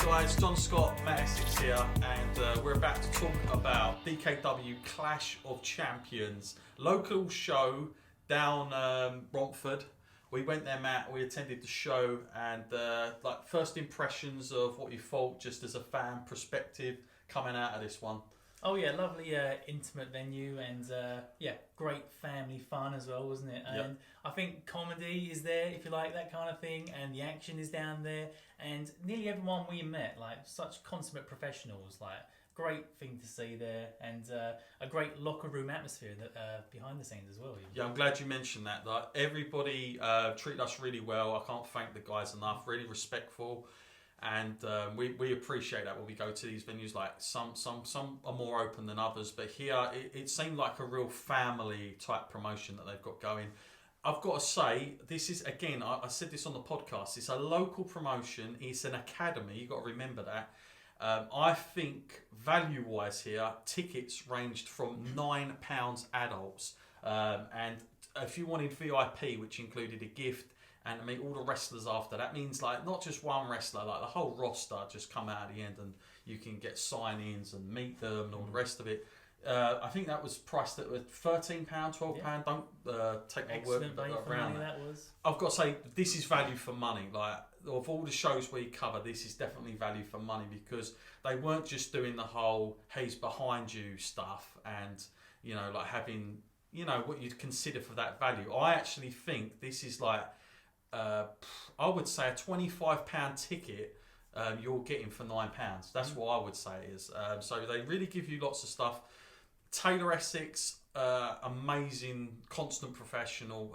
guys, John Scott, Matt Essex here, and we're about to talk about DKW Clash of Champions, local show down Romford. We went there, Matt, we attended the show, and like first impressions of what you thought just as a fan perspective coming out of this one. Oh yeah, lovely intimate venue, and yeah, great family fun as well, wasn't it? And Yep. I think comedy is there, if you like that kind of thing, and the action is down there, and nearly everyone we met, like such consummate professionals, like great thing to see there, and a great locker room atmosphere that behind the scenes as well. Yeah, I'm glad you mentioned that. Like, everybody treated us really well. I can't thank the guys enough. Really respectful. And we appreciate that when we go to these venues. Like some are more open than others, but here it seemed like a real family type promotion that they've got going. I've got to say, this is, again, I said this on the podcast, it's a local promotion, it's an academy, you've got to remember that. I think value wise here, tickets ranged from £9 adults, and if you wanted VIP, which included a gift and to meet all the wrestlers after, that means like not just one wrestler, like the whole roster just come out at the end, and you can get sign-ins and meet them and all the rest of it. I think that was priced at £13, £12. Yeah. Don't take my Excellent word value for around money that. that was. I've got to say, this is value for money. Like, of all the shows we cover, this is definitely value for money, because they weren't just doing the whole "he's behind you" stuff, and you know, like having, you know, what you'd consider for that value. I actually think this is like, I would say a £25 ticket you're getting for £9. That's what I would say it is. So they really give you lots of stuff. Taylor Essex, amazing, constant professional,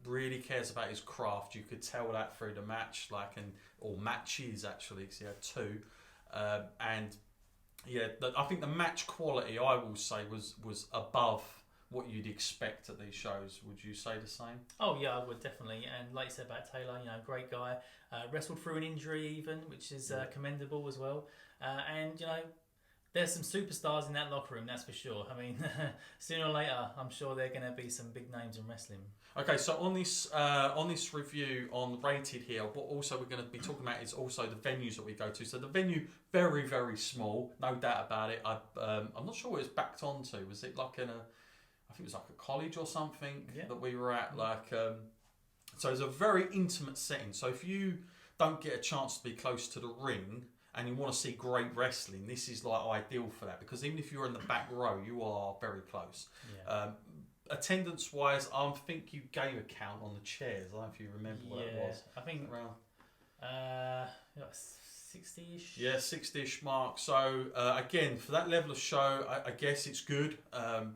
really cares about his craft. You could tell that through the match, or matches actually, because he had two. And yeah, I think the match quality, I will say, was above what you'd expect at these shows. Would you say the same? Oh yeah, I would definitely. And like you said about Taylor, you know, great guy. Wrestled through an injury even, which is commendable as well. And you know, there's some superstars in that locker room, that's for sure. I mean, sooner or later, I'm sure there are going to be some big names in wrestling. Okay, so on this review on Rated here, what also we're going to be talking about is also the venues that we go to. So the venue, very, very small, no doubt about it. I'm not sure what it's backed onto. Was it like I think it was like a college or something that we were at. So it's a very intimate setting. So if you don't get a chance to be close to the ring and you want to see great wrestling, this is like ideal for that, because even if you're in the back row, you are very close. Yeah. Attendance wise, I think you gave a count on the chairs. I don't know if you remember what it was. I think around 60-ish. Yeah, 60-ish mark. So again, for that level of show, I guess it's good.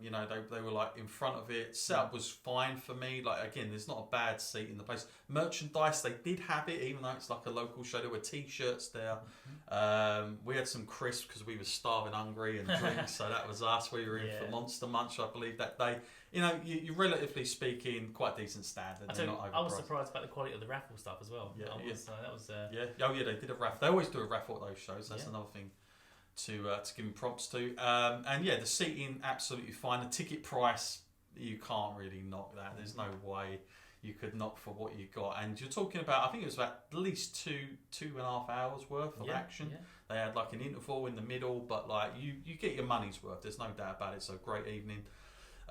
You know, they were like in front of it. Setup was fine for me. Like, again, there's not a bad seat in the place. Merchandise, they did have it, even though it's like a local show. There were T-shirts there. We had some crisps because we were starving, hungry, and drinks. So that was us. We were in for Monster Munch, I believe, that day. You know, you're relatively speaking quite decent standard. I was surprised about the quality of the raffle stuff as well. Yeah, that was. Oh yeah, they did a raffle. They always do a raffle at those shows. That's another thing to give them props to. And yeah, the seating absolutely fine. The ticket price, you can't really knock that. There's no way you could knock for what you got. And you're talking about, I think it was about at least two and a half hours worth of action. Yeah. They had like an interval in the middle, but like you get your money's worth. There's no doubt about it. So great evening.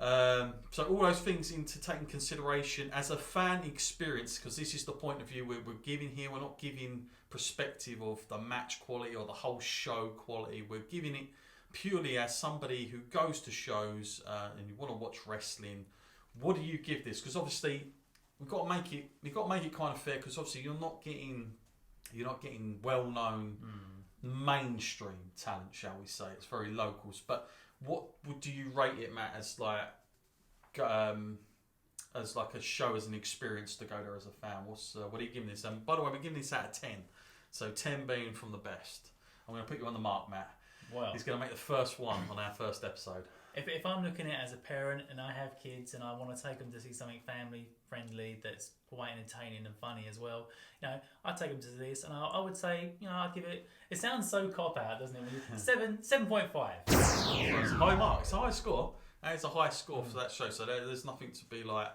So all those things into taking consideration as a fan experience, because this is the point of view we're giving here. We're not giving perspective of the match quality or the whole show quality. We're giving it purely as somebody who goes to shows and you want to watch wrestling. What do you give this? Because obviously we've got to make it kind of fair, because obviously you're not getting well-known mainstream talent, shall we say. It's very locals, but what do you rate it, Matt, as like a show, as an experience to go there as a fan? What are you giving this? And by the way, we're giving this out of 10. So 10 being from the best. I'm going to put you on the mark, Matt. Wow. He's going to make the first one on our first episode. If I'm looking at it as a parent and I have kids and I want to take them to see something family friendly that's quite entertaining and funny as well, you know, I'd take them to this, and I would say, you know, I'd give it. It sounds so cop out, doesn't it? 7.5. It's a high mark. It's a high score. And it's a high score for that show. So there's nothing to be like.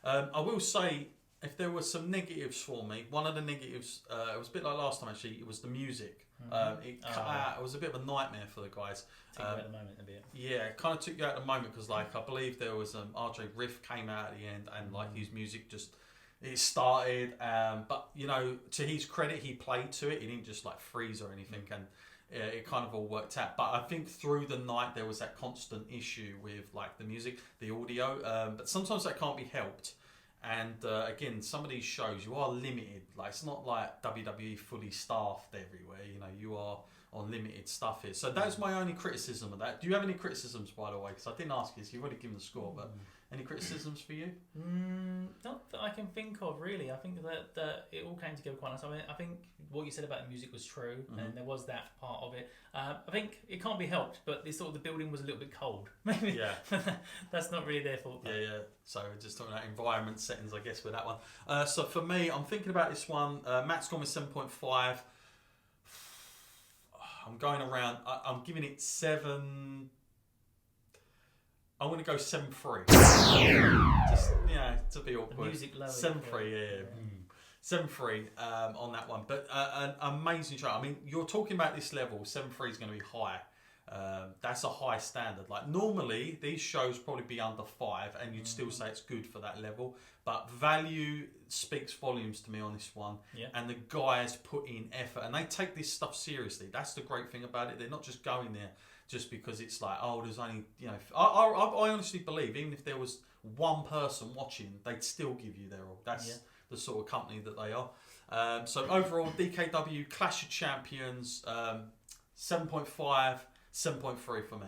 I will say, if there were some negatives for me, one of the negatives, it was a bit like last time actually, it was the music. It cut out, it was a bit of a nightmare for the guys. Took you out at the moment a bit. Yeah, it kind of took you out at the moment because like I believe there was RJ Riff came out at the end and like his music just it started, but you know, to his credit, he played to it. He didn't just like freeze or anything, and it kind of all worked out. But I think through the night there was that constant issue with like the music, the audio, but sometimes that can't be helped. And again, some of these shows you are limited. Like it's not like WWE fully staffed everywhere. You know, you are on limited stuff here. So that's my only criticism of that. Do you have any criticisms, by the way? Because I didn't ask you, so you've already given the score. But any criticisms for you? Not that I can think of, really. I think that it all came together quite nice. I mean, I think what you said about the music was true, and there was that part of it. I think it can't be helped, but the building was a little bit cold. Maybe that's not really their fault. Yeah. So we're just talking about environment settings, I guess, with that one. So for me, I'm thinking about this one. Matt's gone with 7.5. I'm going around. I'm giving it 7. I'm going to go 7.3. Just to be awkward. Music low. 7.3, yeah. 7.3 on that one. But an amazing show. I mean, you're talking about this level. 7.3 is going to be high. That's a high standard. Like normally, these shows probably be under 5, and you'd still say it's good for that level. But value speaks volumes to me on this one. Yeah. And the guys put in effort, and they take this stuff seriously. That's the great thing about it. They're not just going there just because it's like, oh, there's only, you know, I honestly believe even if there was one person watching, they'd still give you their all. That's the sort of company that they are. So overall, DKW Clash of Champions, 7.5, 7.3 for me.